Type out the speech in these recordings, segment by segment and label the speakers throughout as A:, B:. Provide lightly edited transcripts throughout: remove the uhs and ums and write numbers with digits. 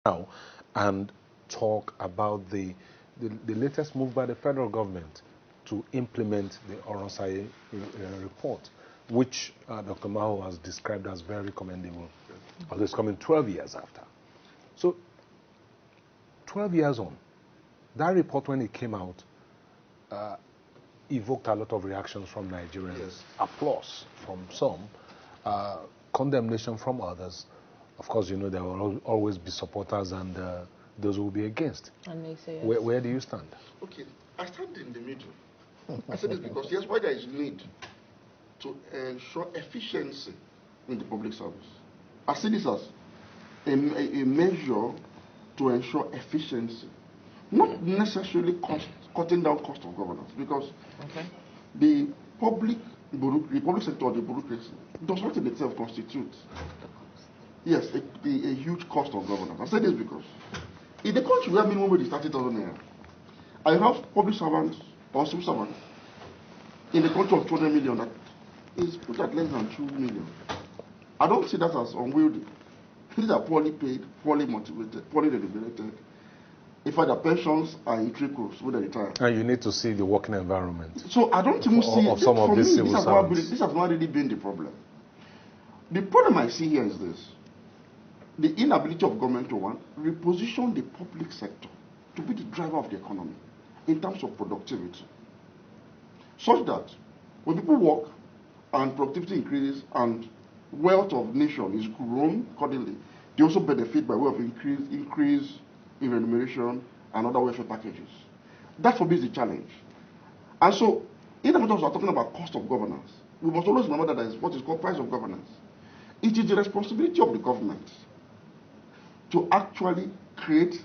A: now and talk about the latest move by the federal government to implement the Oronsai report, which Dr. Maho has described as very commendable. Although it's coming 12 years after. So, 12 years on, that report, when it came out, evoked a lot of reactions from Nigerians, yes. Applause from some, condemnation from others. Of course, you know, there will always be supporters and those who will be against.
B: And they say yes.
A: Where do you stand?
C: Okay, I stand in the middle. I say this because here's why there is need to ensure efficiency in the public service. I see this as a measure to ensure efficiency, not necessarily cutting down cost of governance, because the public sector, the bureaucracy, does not in itself constitute, yes, a huge cost of governance. I say this because in the country where minimum wage is 30,000 naira, I have public servants or civil servants in the country of 200 million that is put at less than 2 million. I don't see that as unwieldy. These are poorly paid, poorly motivated, poorly remunerated. In fact, the pensions are in trickles when they retire.
A: And you need to see the working environment.
C: So I don't even see
A: of some of these civil servants.
C: This has not really been the problem. The problem I see here is this: the inability of government to reposition the public sector to be the driver of the economy in terms of productivity, such that when people work and productivity increases and wealth of nation is grown accordingly, they also benefit by way of increase in remuneration and other welfare packages. That for me is the challenge. And so, in the matter of talking about cost of governance, we must always remember that there is what is called price of governance. It is the responsibility of the government to actually create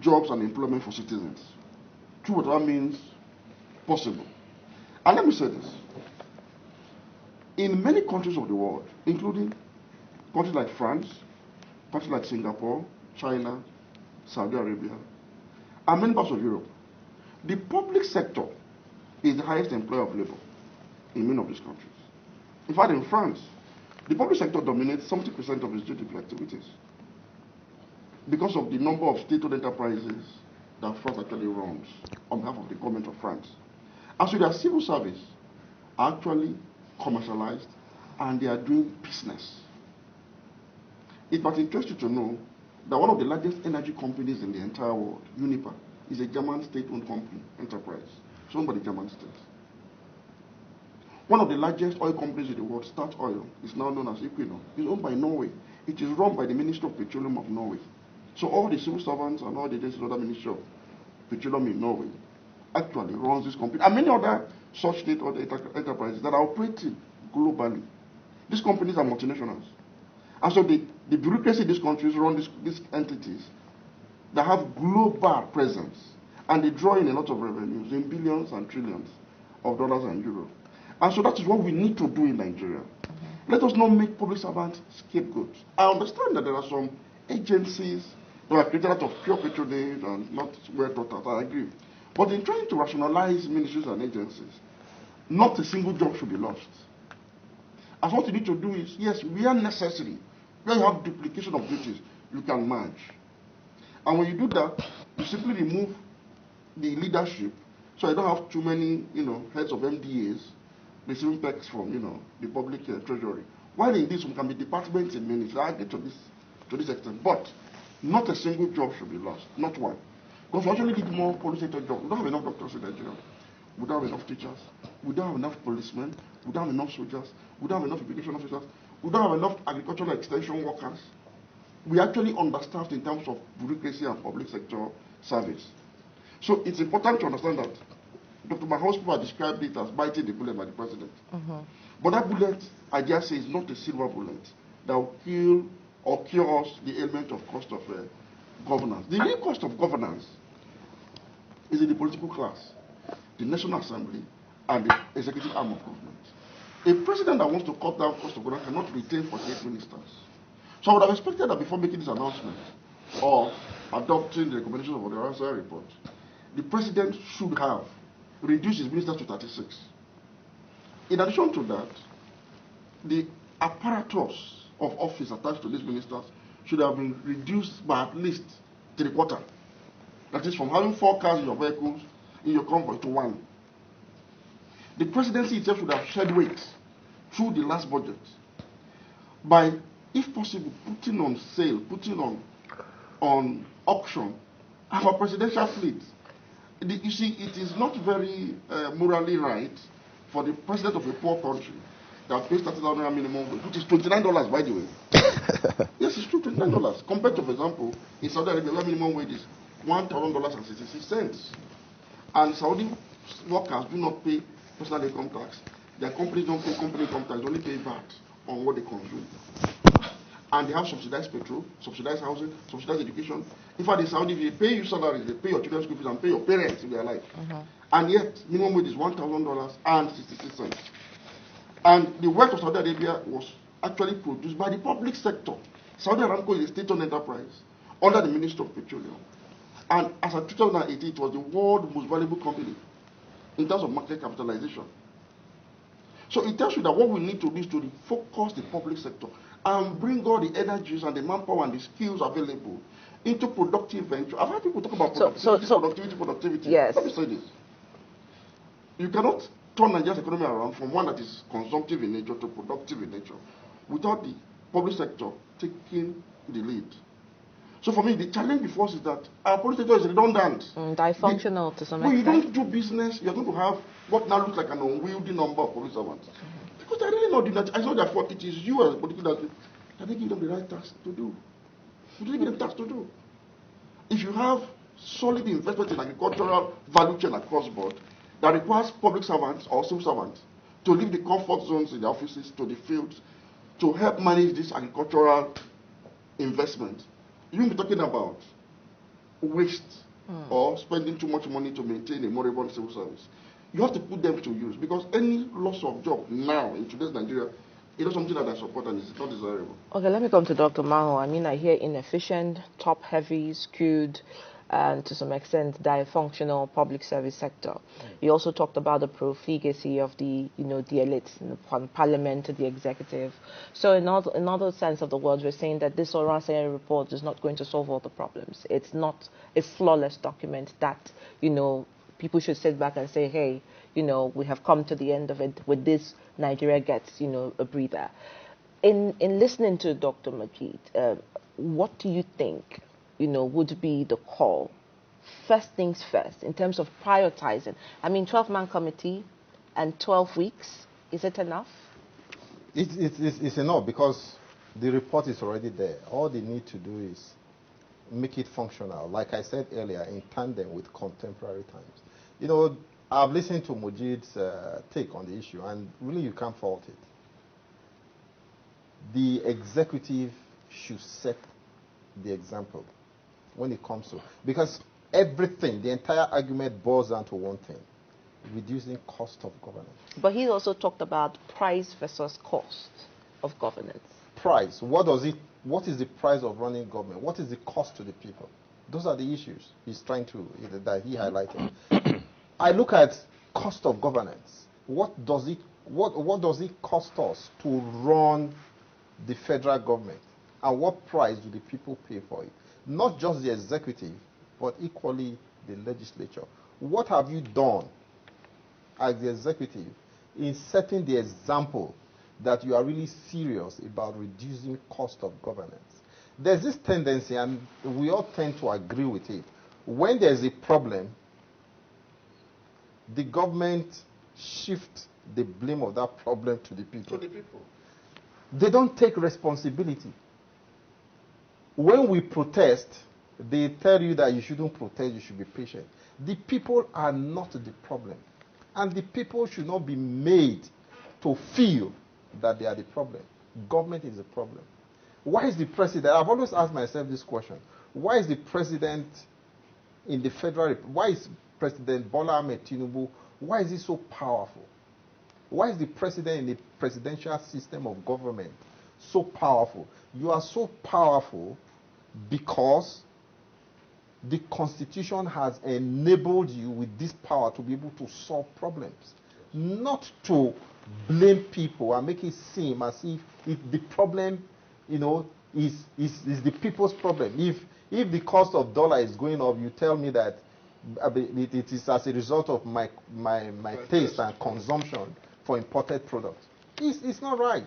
C: jobs and employment for citizens through whatever means possible. And let me say this. In many countries of the world, including countries like France, countries like Singapore, China, Saudi Arabia, and many parts of Europe, the public sector is the highest employer of labor in many of these countries. In fact, in France, the public sector dominates 70% of its GDP activities because of the number of state-owned enterprises that France actually runs on behalf of the government of France. And so their civil service are actually commercialized and they are doing business. It might interest you to know that one of the largest energy companies in the entire world, Uniper, is a German state-owned company, enterprise, it's owned by the German state. One of the largest oil companies in the world, Statoil, is now known as Equinor. It's owned by Norway. It is run by the Ministry of Petroleum of Norway. So all the civil servants and all the agencies of the Ministry of Petroleum in Norway actually runs this company, and many other such state-owned enterprises that are operating globally. These companies are multinationals. And so the bureaucracy in these countries run these entities that have global presence, and they draw in a lot of revenues in billions and trillions of dollars and euros. And so that is what we need to do in Nigeria. Let us not make public servants scapegoats. I understand that there are some agencies that are created out of pure patronage and not well thought out. I agree. But in trying to rationalize ministries and agencies, not a single job should be lost. As what you need to do is, yes, where necessary, where you have duplication of duties, you can merge. And when you do that, you simply remove the leadership, so you don't have too many, heads of MDAs receiving pecks from, the public treasury. While in this, one can be departments in ministries. I get to this extent, but not a single job should be lost, not one. Because we actually need more police sector jobs. We don't have enough doctors in Nigeria. We don't have enough teachers. We don't have enough policemen. We don't have enough soldiers. We don't have enough education officers. We don't have enough agricultural extension workers. We actually understaffed in terms of bureaucracy and public sector service. So it's important to understand that Dr. Maho's people described it as biting the bullet by the president. But that bullet, I dare say, is not a silver bullet that will kill or cure us the element of cost of governance. The real cost of governance is in the political class, the National Assembly, and the executive arm of government. A president that wants to cut down cost of governance cannot retain 48 ministers. So I would have expected that before making this announcement or adopting the recommendations of the Oronsai report, the president should have reduced his ministers to 36. In addition to that, the apparatus of office attached to these ministers should have been reduced by at least 3/4. That is, from having 4 cars in your vehicles, in your convoy, to 1. The presidency itself should have shed weight through the last budget by, if possible, putting on sale, putting on auction our presidential fleet. You see, it is not very morally right for the president of a poor country that pays $30 minimum wage, which is $29, by the way. Yes, it's true, $29. Compared to, for example, in Saudi Arabia, where minimum wage is $1,000.66. And Saudi workers do not pay personal income tax. Their companies don't pay company income tax, they only pay VAT on what they consume. And they have subsidized petrol, subsidized housing, subsidized education. In fact, in Saudi, if they pay you salaries, they pay your children's school fees and pay your parents if they are alive. And yet, minimum wage is $1,000.66. And the wealth of Saudi Arabia was actually produced by the public sector. Saudi Aramco is a state-owned enterprise under the Ministry of Petroleum. And as of 2018, it was the world's most valuable company in terms of market capitalization. So it tells you that what we need to do is to focus the public sector and bring all the energies and the manpower and the skills available into productive venture. I've heard people talk about productivity.
B: Yes.
C: Let me say this. You cannot turn Nigeria's economy around from one that is consumptive in nature to productive in nature without the public sector taking the lead. So for me, the challenge before us is that our public sector is redundant.
B: Dysfunctional to some
C: extent. When you don't do business, you're going to have what now looks like an unwieldy number of public servants. Because they're really not doing that. It's not their fault. It is you as a political that they give them the right task to do. You didn't give them tasks to do. If you have solid investment in agricultural value chain across board that requires public servants or civil servants to leave the comfort zones in the offices to the fields to help manage this agricultural investment, you won't be talking about waste or spending too much money to maintain a moribund civil service. You have to put them to use, because any loss of job now in today's Nigeria, it is something that I support and it's not desirable.
B: Okay, let me come to Dr. Maho. I mean, I hear inefficient, top-heavy, skewed, and to some extent dysfunctional public service sector. You also talked about the profligacy of the elites, from parliament to the executive. So in another sense of the word, we're saying that this Oronsaye report is not going to solve all the problems. It's not a flawless document that, people should sit back and say, hey, we have come to the end of it. With this, Nigeria gets, a breather. In listening to Dr. Majid, what do you think, would be the call? First things first, in terms of prioritizing. I mean, 12-man committee and 12 weeks, is it enough?
D: It's enough, because the report is already there. All they need to do is make it functional, like I said earlier, in tandem with contemporary times. I've listened to Majid's take on the issue, and really you can't fault it. The executive should set the example when it comes to, because everything, the entire argument boils down to one thing: reducing cost of governance.
B: But he also talked about price versus cost of governance.
D: Price. What is the price of running government? What is the cost to the people? Those are the issues he's trying to, that he highlighted. I look at cost of governance. What does it cost us to run the federal government? And what price do the people pay for it? Not just the executive, but equally the legislature. What have you done as the executive in setting the example that you are really serious about reducing cost of governance? There's this tendency, and we all tend to agree with it, when there's a problem, the government shifts the blame of that problem to the people. They don't take responsibility. When we protest, they tell you that you shouldn't protest, you should be patient. The people are not the problem. And the people should not be made to feel that they are the problem. Government is the problem. Why is the president, I've always asked myself this question, why is the president in the federal, why is President Bola Ahmed Tinubu, why is he so powerful? Why is the president in the presidential system of government so powerful? You are so powerful because the Constitution has enabled you with this power to be able to solve problems, not to blame people and make it seem as if the problem, is the people's problem. If the cost of dollar is going up, you tell me that it is as a result of my taste and consumption for imported products. It's not right.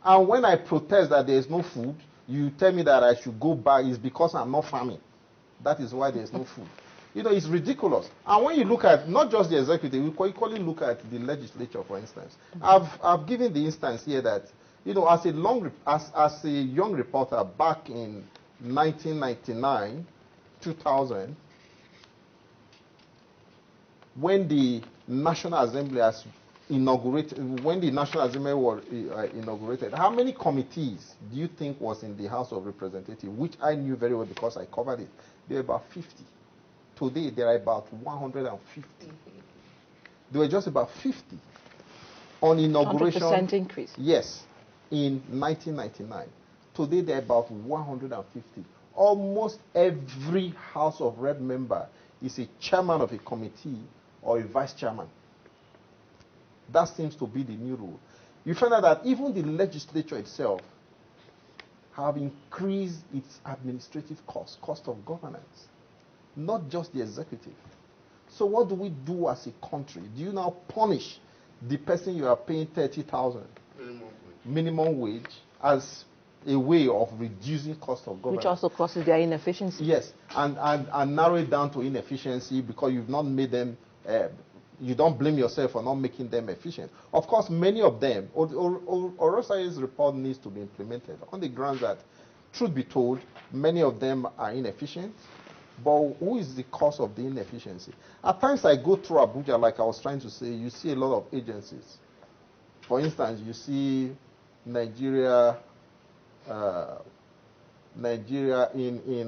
D: And when I protest that there is no food, you tell me that I should go back. It's because I'm not farming. That is why there's no food. You know, it's ridiculous. And when you look at not just the executive, you equally look at the legislature, for instance. I've given the instance here that, you know, as a young reporter back in 1999, 2000, when the National Assembly was inaugurated, how many committees do you think was in the House of Representatives, which I knew very well because I covered it? There were about 50. Today, there are about 150. There were just about 50 on inauguration.
B: 100% increase.
D: Yes, in 1999. Today, there are about 150. Almost every House of Rep member is a chairman of a committee or a vice chairman. That seems to be the new rule. You find out that even the legislature itself have increased its administrative cost of governance, not just the executive. So what do we do as a country? Do you now punish the person you are paying 30,000 minimum wage as a way of reducing cost of governance?
B: Which also causes their inefficiency.
D: Yes, and narrow it down to inefficiency because you've not made them, you don't blame yourself for not making them efficient. Of course, many of them, Orosai's report needs to be implemented on the grounds that, truth be told, many of them are inefficient. But who is the cause of the inefficiency? At times I go through Abuja, like I was trying to say, you see a lot of agencies. For instance, you see Nigeria in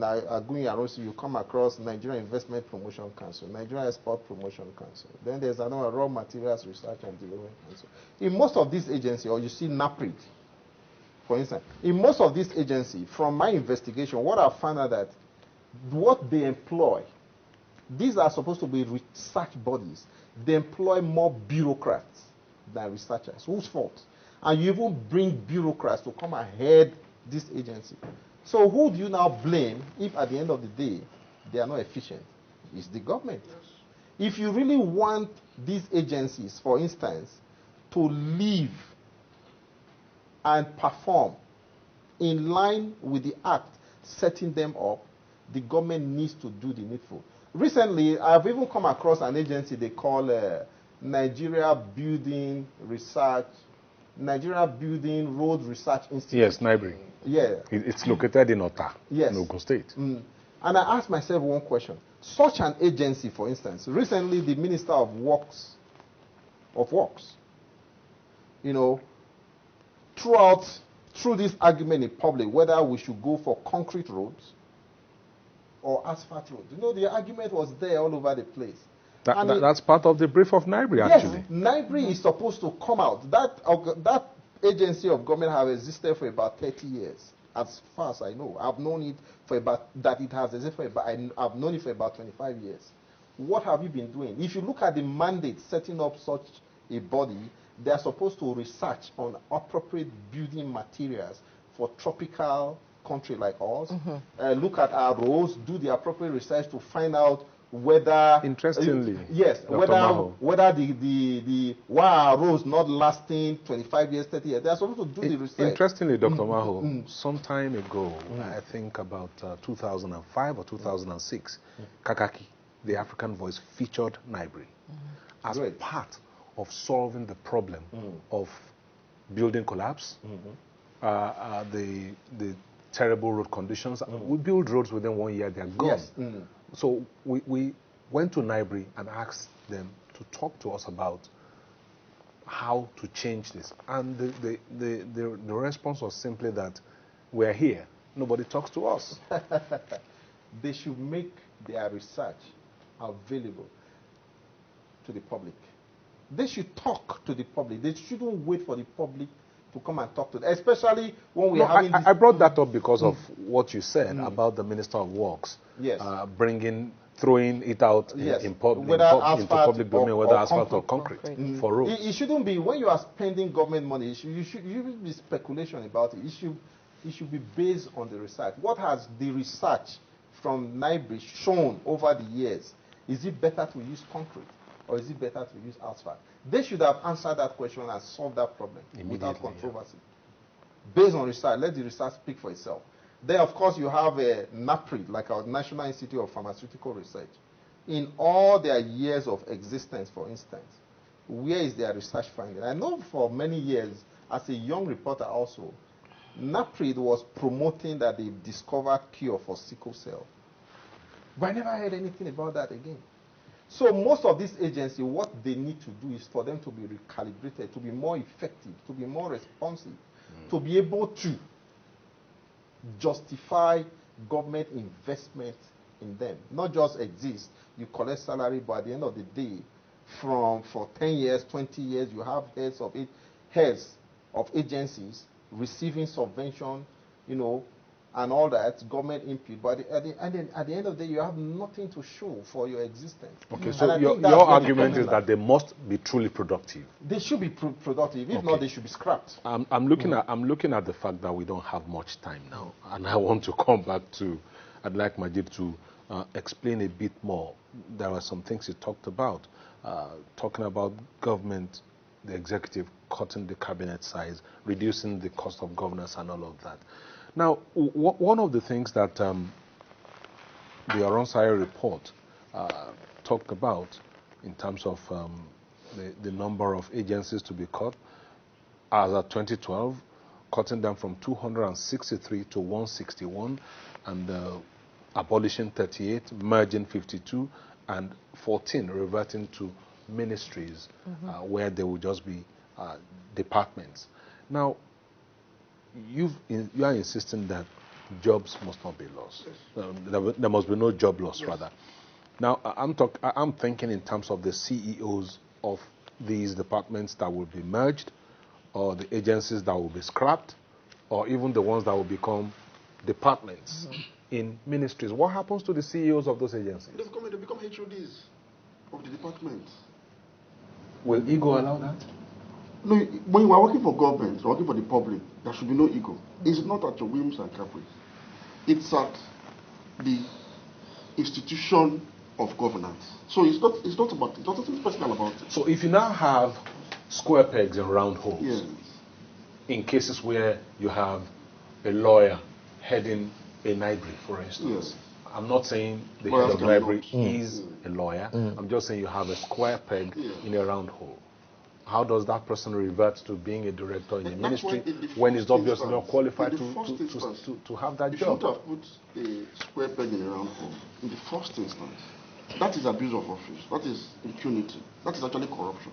D: Aguiyi Arosi, you come across Nigeria Investment Promotion Council, Nigeria Export Promotion Council. Then there's another Raw Materials Research and Development Council. In most of these agencies, or you see NAPRID, for instance, in most of these agencies, from my investigation, what I found out that what they employ, these are supposed to be research bodies. They employ more bureaucrats than researchers. Whose fault? And you even bring bureaucrats to come and head this agency. So who do you now blame if at the end of the day they are not efficient? It's the government. Yes. If you really want these agencies, for instance, to live and perform in line with the act setting them up, the government needs to do the needful. Recently, I've even come across an agency they call Nigeria Building Road Research Institute.
A: Yes, NIBRI.
D: Yeah.
A: It's located in Ota,
D: yes.
A: in Ogun State.
D: And I asked myself one question. Such an agency, for instance, recently the Minister of Works, you know, through this argument in public, whether we should go for concrete roads or asphalt roads. You know, the argument was there all over the place.
A: That's part of the brief of NIBRI, actually.
D: Yes, NIBRI is supposed to come out. That agency of government has existed for about 30 years, as far as I know. I've known it for about, I've known it for about 25 years. What have you been doing? If you look at the mandate setting up such a body, they are supposed to research on appropriate building materials for tropical country like ours. Look at our roads, do the appropriate research to find out whether,
A: interestingly,
D: yes, whether why are roads not lasting 25 years, 30 years? They are supposed to do the research.
A: Interestingly, Dr. Maho, some time ago, I think about 2005 or 2006, Kakaki, the African Voice, featured NIBRI as part of solving the problem of building collapse, the terrible road conditions. We build roads within 1 year, they're gone.
D: Yes.
A: So we went to NIBRI and asked them to talk to us about how to change this. And the response was simply that we're here. Nobody talks to us.
D: They should make their research available to the public. They should talk to the public. They shouldn't wait for the public to come and talk to them, especially when we are having this.
A: I brought that up because of what you said about the Minister of Works,
D: yes,
A: throwing it out
D: yes,
A: into public domain, whether asphalt or concrete for roads.
D: It shouldn't be, when you are spending government money, you should be speculation about it. it should be based on the research. What has the research from NIBRI shown over the years? Is it better to use concrete or is it better to use asphalt? They should have answered that question and solved that problem without controversy. Yeah. Based on research, let the research speak for itself. Then, of course, you have a NAPRI, like our National Institute of Pharmaceutical Research. In all their years of existence, for instance, where is their research finding? I know for many years, as a young reporter also, NAPRI was promoting that they discovered cure for sickle cell. But I never heard anything about that again. So most of these agencies, what they need to do is for them to be recalibrated, to be more effective, to be more responsive, to be able to justify government investment in them. Not just exist, you collect salary, but at the end of the day, for 10 years, 20 years, you have heads of agencies receiving subvention, you know, and all that, government input. But at the end of the day, you have nothing to show for your existence.
A: Okay, so your argument is that they must be truly productive.
D: They should be productive. If not, they should be scrapped.
A: I'm looking at the fact that we don't have much time now, and I want to come back to. I'd like Majid to explain a bit more. There are some things he talked about, talking about government, the executive cutting the cabinet size, reducing the cost of governance, and all of that. Now, one of the things that the Oronsai report talked about in terms of the number of agencies to be cut, as at 2012, cutting them from 263 to 161, and abolishing 38, merging 52, and 14 reverting to ministries, where there will just be departments. Now, you are insisting that jobs must not be lost. There must be no job loss, rather. Now, I'm thinking in terms of the CEOs of these departments that will be merged, or the agencies that will be scrapped, or even the ones that will become departments in ministries. What happens to the CEOs of those agencies?
C: They become HODs of the departments.
A: Will ego allow that?
C: No, when you are working for government, working for the public, there should be no ego. It's not at your whims and caprice. It's at the institution of governance. So it's nothing personal about it.
A: So if you now have square pegs and round holes,
C: yes,
A: in cases where you have a lawyer heading a library, for instance,
C: yes,
A: I'm not saying the head of library is a lawyer. I'm just saying you have a square peg in a round hole. How does that person revert to being a director in a ministry when he's obviously not qualified to have that job?
C: You should have put a square peg in a round hole in the first instance. That is abuse of office. That is impunity. That is actually corruption.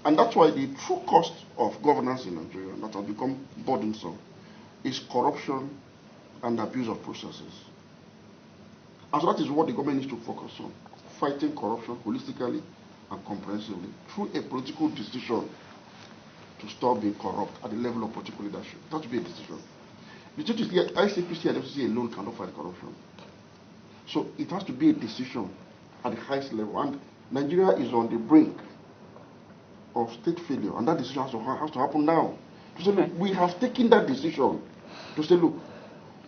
C: And that's why the true cost of governance in Nigeria that has become burdensome is corruption and abuse of processes. And so that is what the government needs to focus on, fighting corruption holistically and comprehensively through a political decision to stop being corrupt at the level of political leadership. That should be a decision. The truth is, ICPC and FCC alone cannot fight corruption. So it has to be a decision at the highest level. And Nigeria is on the brink of state failure, and that decision has to happen now. To say, look, we have taken that decision to say, look,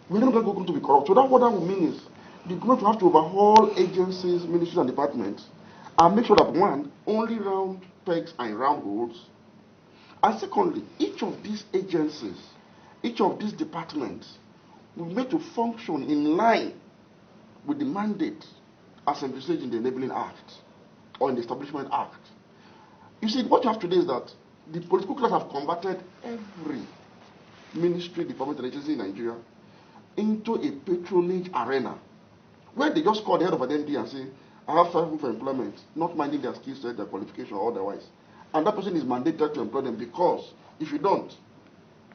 C: we're not going to be corrupt. So what that will mean is the government will have to overhaul agencies, ministries, and departments, and make sure that, one, only round pegs and round holes. And secondly, each of these agencies, each of these departments will be made to function in line with the mandate as envisaged in the Enabling Act or in the Establishment Act. You see, what you have today is that the political class have converted every ministry, department, and agency in Nigeria into a patronage arena where they just call the head of an MD and say, I have 5 people for employment, not minding their skill set, their qualification, or otherwise. And that person is mandated to employ them, because if you don't,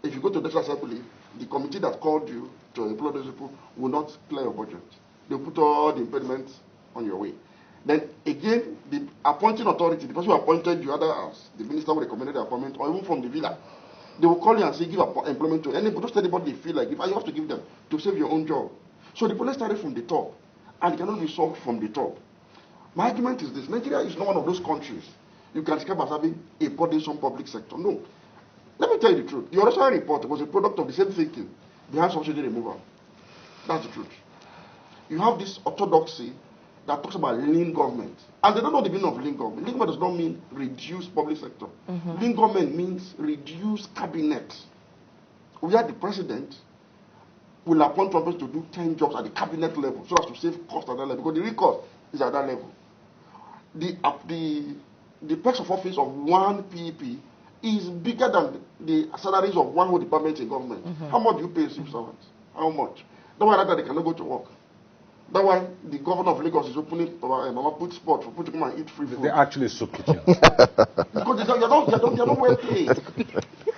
C: if you go to the National Assembly, the committee that called you to employ those people will not clear your budget. They'll put all the impediments on your way. Then again, the appointing authority, the person who appointed you, either as the minister who recommended the appointment, or even from the villa, they will call you and say, give employment to anybody, just anybody they feel like, and you have to give them to save your own job. So the problem started from the top, and it cannot be solved from the top. My argument is this: Nigeria is not one of those countries you can describe as having a burdensome public sector. No. Let me tell you the truth. The Oronsai report was a product of the same thinking behind subsidy removal. That's the truth. You have this orthodoxy that talks about lean government. And they don't know the meaning of lean government. Lean government does not mean reduce public sector. Lean government means reduce cabinet. Where the president will appoint trumpets to do 10 jobs at the cabinet level so as to save cost at that level. Because the real cost is at that level. The perks of office of one PEP is bigger than the salaries of one whole department in government. How much do you pay civil servants? How much? That's why they cannot go to work. That's why the governor of Lagos is opening Mama Put spot for people to come and eat free food.
A: They're actually soup kitchens.
C: Because they're not well paid.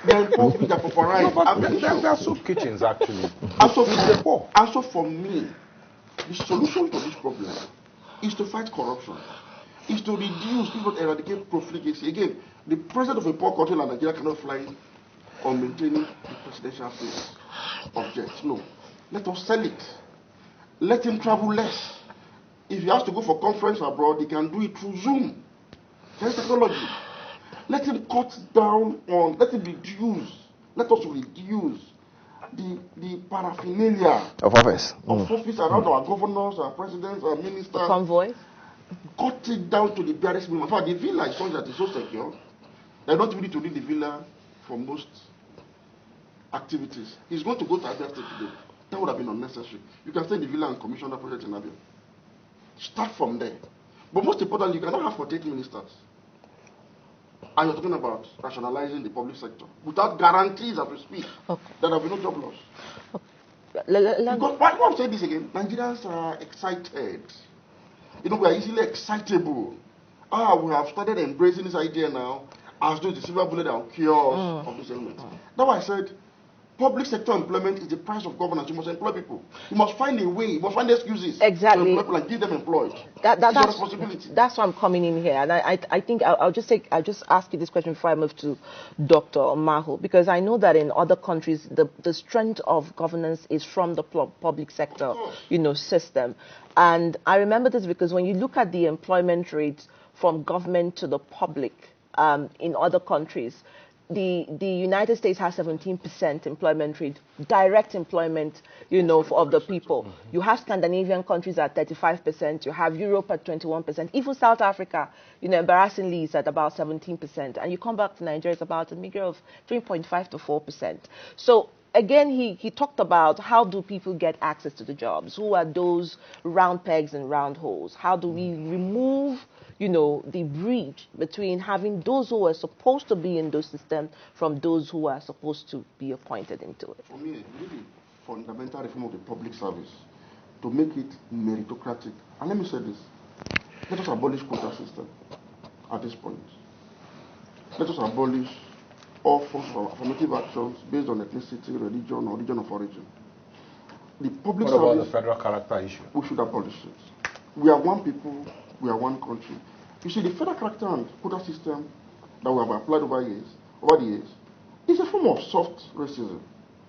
C: They're impoverished, they're pauperized.
A: No, they're soup kitchens, actually.
C: And so for me, the solution to this problem is to fight corruption. Is to reduce, if not eradicate profligacy. Again, the president of a poor country like Nigeria cannot fly on maintaining the presidential place of jets. No. Let us sell it. Let him travel less. If he has to go for conference abroad, he can do it through Zoom. There's technology. Let him cut down on, let him reduce, let us reduce the paraphernalia
E: of office.
C: Of office around our governors, our presidents, our ministers.
B: The convoys.
C: Cut it down to the barest minimum. In fact, the villa is something that is so secure that you don't even need to leave the villa for most activities. He's going to go to Abia State today. That would have been unnecessary. You can stay in the villa and commission that project in Abia. Start from there. But most importantly, you cannot have 48 ministers. And you're talking about rationalizing the public sector without guarantees as we speak that there will be no job loss. Because why I'm saying this again? Nigerians are excited. You know, we are easily excitable. We have started embracing this idea now as though the silver bullet that will cure us of this element. That's why I said public sector employment is the price of governance. You must employ people. You must find a way. You must find excuses to employ people and keep them employed. That's your responsibility.
B: That's why I'm coming in here, and I think I'll just ask you this question before I move to Dr. Maho, because I know that in other countries the strength of governance is from the public sector, system, and I remember this because when you look at the employment rates from government to the public in other countries. The United States has 17% employment rate, direct employment, of the people. You have Scandinavian countries at 35%. You have Europe at 21%. Even South Africa, embarrassingly, is at about 17%. And you come back to Nigeria, it's about a meager of 3.5 to 4%. So again, he talked about how do people get access to the jobs? Who are those round pegs and round holes? How do we remove the bridge between having those who are supposed to be in those systems from those who are supposed to be appointed into it?
C: For me, really fundamental reform of the public service to make it meritocratic. And let me say this. Let us abolish quota system at this point. Let us abolish all forms of affirmative actions based on ethnicity, religion, or region of origin. The public service... What
A: about the federal character issue?
C: We should abolish it. We are one people, we are one country. You see, the federal character and quota system that we have applied over the years, is a form of soft racism.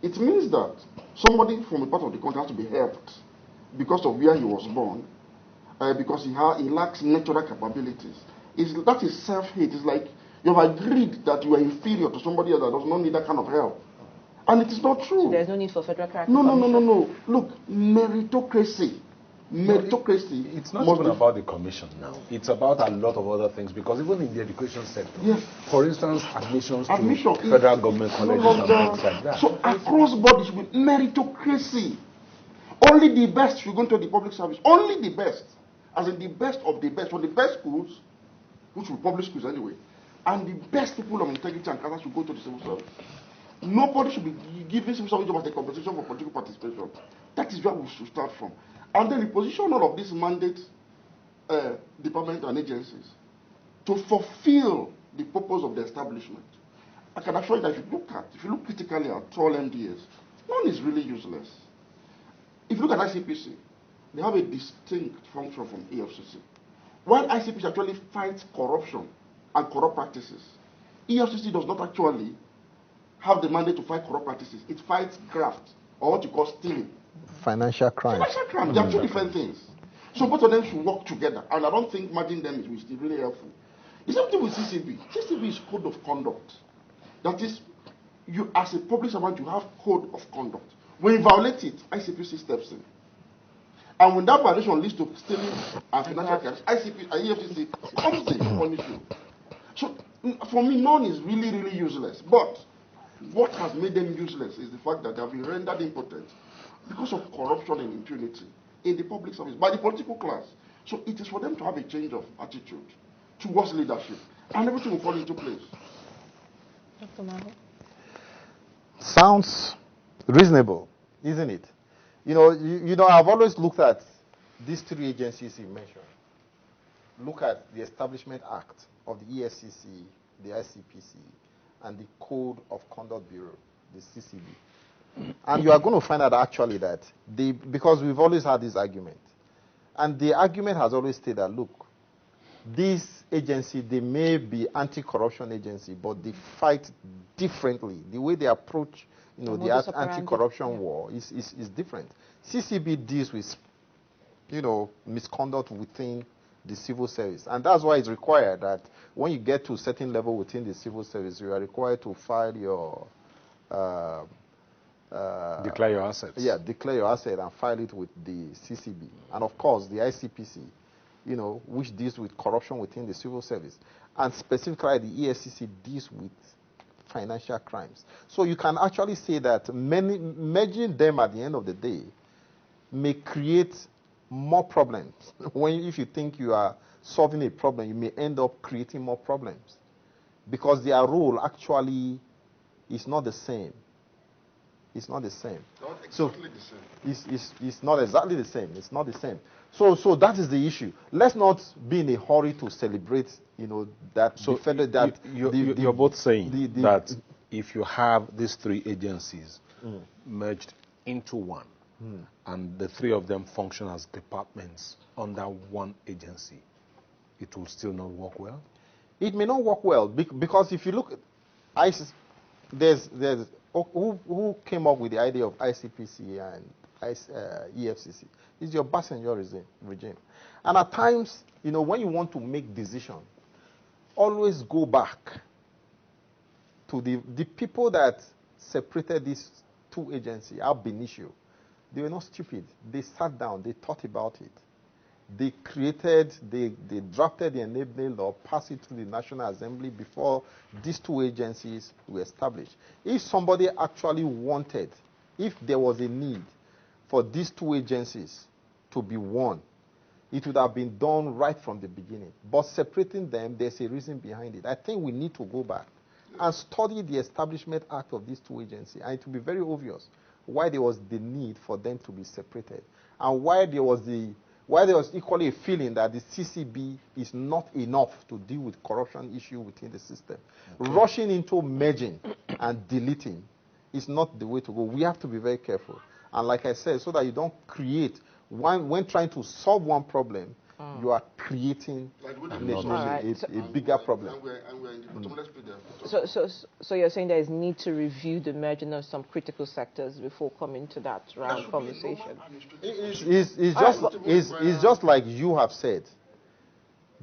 C: It means that somebody from a part of the country has to be helped because of where he was born, because he lacks natural capabilities. That is self-hate. It's like you have agreed that you are inferior to somebody else that does not need that kind of help. And it is not true.
B: So there's no need for federal character?
C: No. Look, meritocracy. Meritocracy.
A: It's not even about the commission now. It's about a lot of other things, because even in the education sector, for instance, admissions to federal government colleges and things like that.
C: So across bodies with meritocracy, only the best should go into the public service. Only the best, as in the best of the best, from the best schools, which will public schools anyway, and the best people of integrity and character should go to the civil service. Nobody should be given civil service as a compensation for political participation. That is where we should start from. And then we position all of these mandate departments and agencies to fulfill the purpose of the establishment. I can assure you that if you look critically at all MDAs, none is really useless. If you look at ICPC, they have a distinct function from EFCC. While ICPC actually fights corruption and corrupt practices, EFCC does not actually have the mandate to fight corrupt practices. It fights graft, or what you call stealing.
E: Financial crime.
C: Financial crime. They are two different things. So both of them should work together. And I don't think merging them is really helpful. The same thing with CCB. CCB is code of conduct. That is, you as a public servant, you have code of conduct. When you violate it, ICPC steps in. And when that violation leads to stealing and financial crimes, ICP and EFCC comes in to punish you. So for me, none is really, really useless. But what has made them useless is the fact that they have been rendered impotent because of corruption and impunity in the public service by the political class. So it is for them to have a change of attitude towards leadership, and everything will fall into place.
B: Dr. Maho?
D: Sounds reasonable, isn't it? You know, I've always looked at these three agencies you mentioned. Look at the Establishment Act of the EFCC, the ICPC, and the Code of Conduct Bureau, the CCB. And you are going to find out actually that because we've always had this argument, and the argument has always stayed that, look, this agency, they may be anti-corruption agency, but they fight differently. The way they approach, the anti-corruption war is different. CCB deals with, misconduct within the civil service. And that's why it's required that when you get to a certain level within the civil service, you are required to file your...
A: declare your assets.
D: Yeah, declare your asset and file it with the CCB. And of course, the ICPC, which deals with corruption within the civil service. And specifically, the EFCC deals with financial crimes. So you can actually say that merging them at the end of the day may create more problems. If you think you are solving a problem, you may end up creating more problems because their role actually is not the same. It's not the same.
C: Not exactly the same.
D: It's not exactly the same. It's not the same. So that is the issue. Let's not be in a hurry to celebrate, that.
A: So you're both saying that if you have these three agencies merged into one, and the three of them function as departments under one agency, it will still not work well?
D: It may not work well because if you look at there's who came up with the idea of ICPC and EFCC? It's your Obasanjo regime. And at times, when you want to make decisions, always go back to the people that separated these two agencies, ab initio. They were not stupid. They sat down, they thought about it. They drafted the enabling law, passed it to the National Assembly before these two agencies were established. If somebody actually wanted, if there was a need for these two agencies to be one, it would have been done right from the beginning. But separating them, there's a reason behind it. I think we need to go back and study the Establishment Act of these two agencies, and it will be very obvious why there was the need for them to be separated, and why there was equally a feeling that the CCB is not enough to deal with corruption issue within the system. Okay. Rushing into merging and deleting is not the way to go. We have to be very careful. And like I said, so that you don't create, when trying to solve one problem, you are creating a bigger problem.
B: So you're saying there is need to review the merging of some critical sectors before coming to that round conversation?
D: It's just like you have said.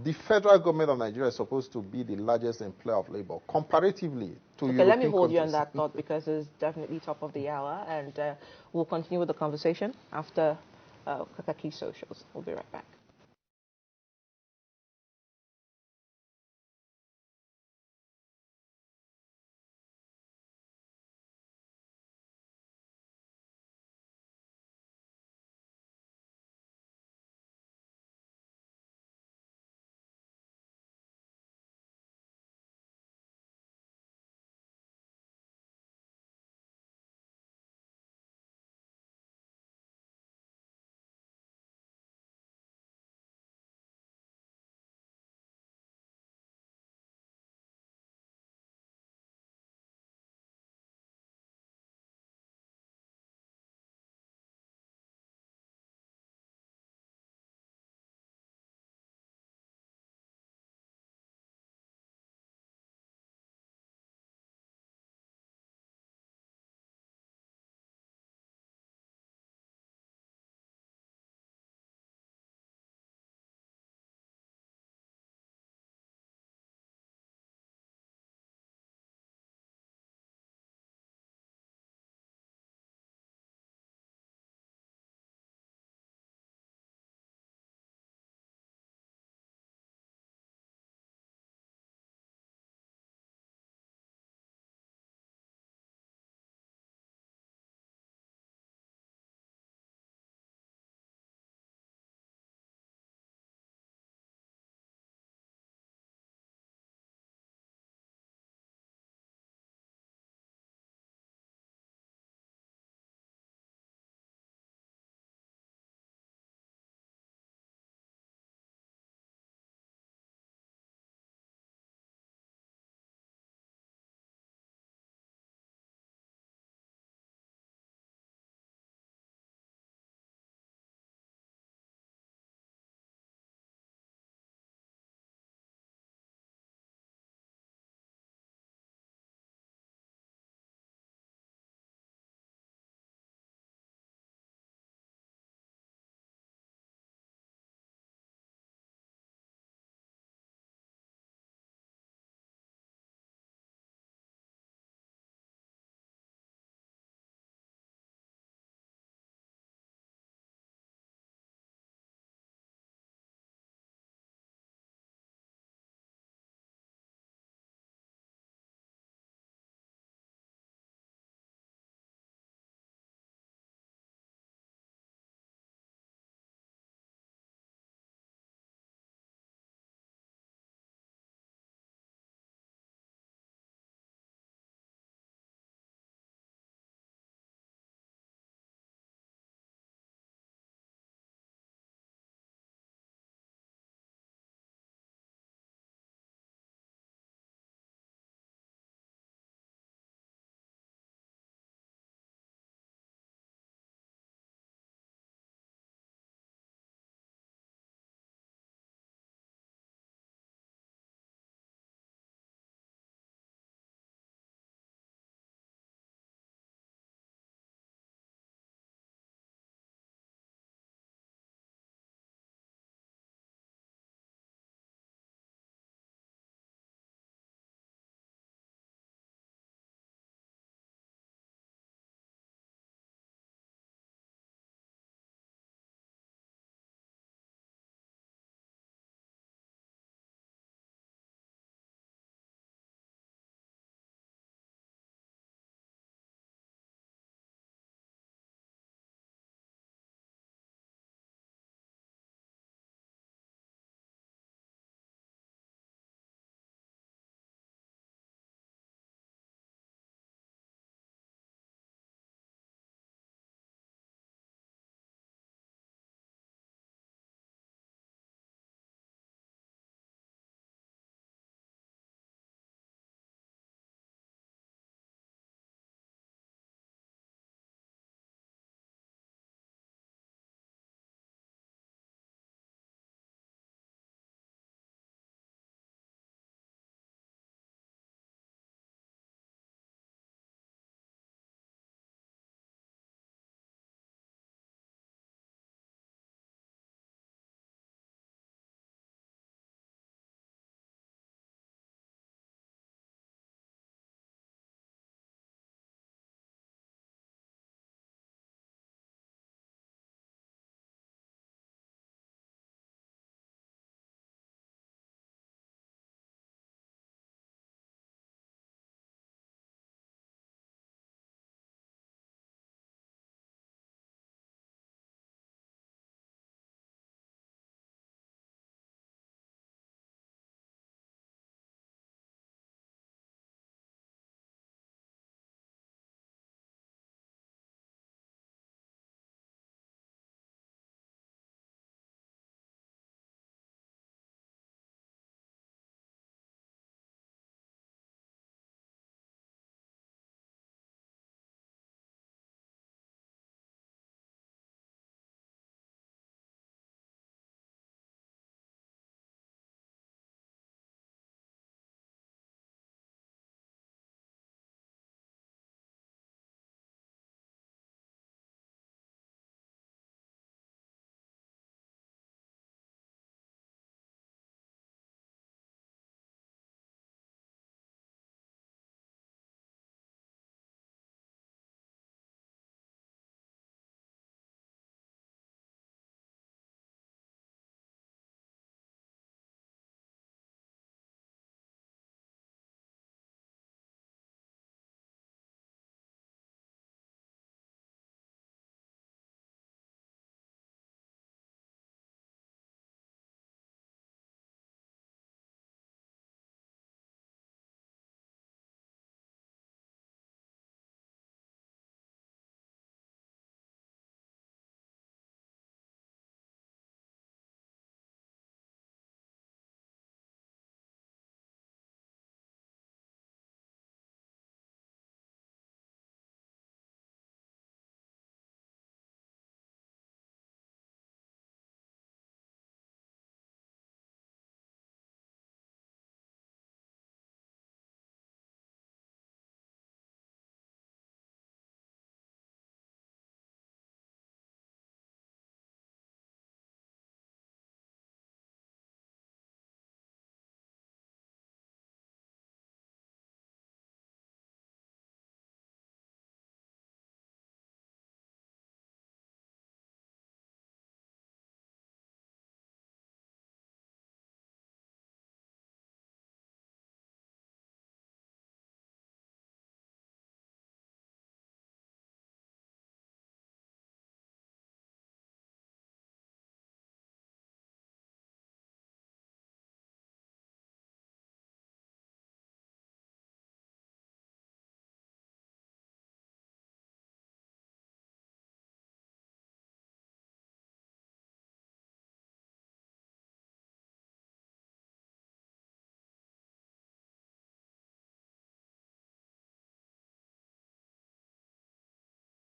D: The federal government of Nigeria is supposed to be the largest employer of labor comparatively to European
B: let me hold
D: countries.
B: you on that thought because it's definitely top of the hour, and we'll continue with the conversation after Kakaki Socials. We'll be right back.